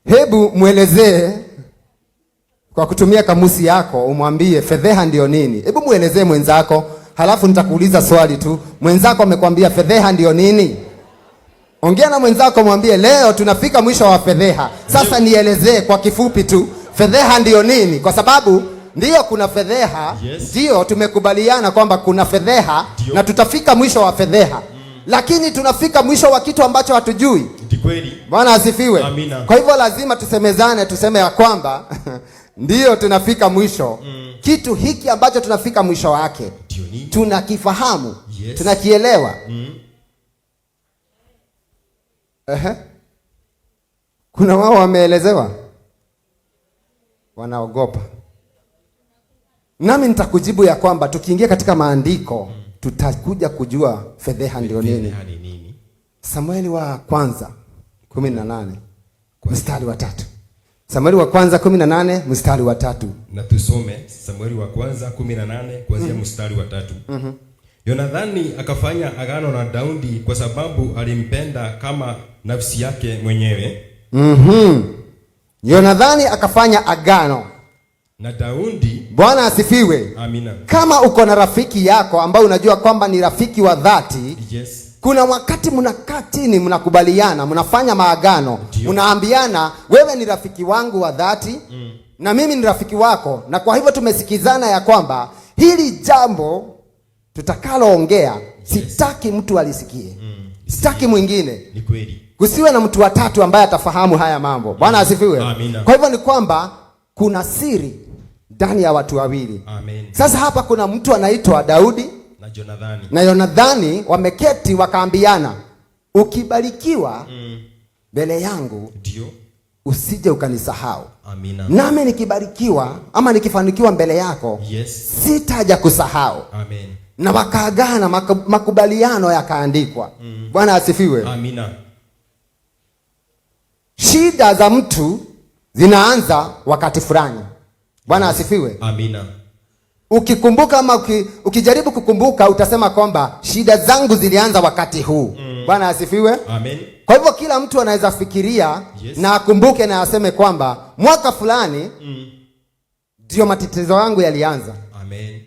Hebu muelezee kwa kutumia kamusi yako, umwambie fedheha ndio nini. Hebu muelezee mwenzako, halafu nitakuuliza swali tu. Mwenzako amekwambia fedheha ndio nini? Ongea na mwenzako, mwambie leo tunafika mwisho wa fedheha. Sasa nielezee kwa kifupi tu fedheha ndio nini, kwa sababu ndio kuna fedheha. Ndio tumekubaliana kwamba kuna fedheha na tutafika mwisho wa fedheha. Lakini tunafika mwisho wa kitu ambacho hatujui. Kweli. Bwana asifiwe. Amina. Kwa hivyo lazima tusemezane, tuseme ya kwamba ndio tunafika mwisho. Kitu hiki ambacho tunafika mwisho wake tunakifahamu. Tunakielewa. Kuna wao wameelezewa, wanaogopa. Nami nitakujibu ya kwamba tukiingia katika maandiko tutakuja kujua fedheha ndio nini. Samueli wa kwanza 18 mstari wa 3. Samueli wa kwanza 18 mstari wa 3. Na tusome Samueli wa kwanza 18 kuanzia mstari wa 3. Yonathani akafanya agano na Daudi kwa sababu alimpenda kama nafsi yake mwenyewe. Yonathani akafanya agano na Daudi. Bwana asifiwe. Amina. Kama uko na rafiki yako ambaye unajua kwamba ni rafiki wa dhati, kuna wakati mnakaa chini, mnakubaliana, mnafanya maagano, mnaambiana wewe ni rafiki wangu wa dhati na mimi ni rafiki wako, na kwa hivyo tumesikizana ya kwamba hili jambo tutakaloongea sitaki mtu alisikie. Sitaki mwingine. Ni kweli. Kusiwe na mtu wa tatu ambaye atafahamu haya mambo. Bwana asifiwe. Amina. Kwa hivyo ni kwamba kuna siri ndani ya watu wawili. Amen. Sasa hapa kuna mtu anaitwa Daudi na Yonathani wameketi wakaambiana, ukibarikiwa mbele yangu usije ukanisahau. Amina. Nami nikibarikiwa ama nikifanikiwa mbele yako sitaja kusahau. Amen. Na wakaagana, makubaliano yakaandikwa. Bwana asifiwe. Amina. Shida za mtu zinaanza wakati fulani. Bwana asifiwe. Amina. Ukikumbuka ama ukijaribu kukumbuka utasema kwamba shida zangu zilianza wakati huu. Bwana asifiwe. Amen. Kwa hivyo kila mtu anaweza fikiria na akumbuke na aseme kwamba mwaka fulani ndio matatizo yangu yalianza. Amen.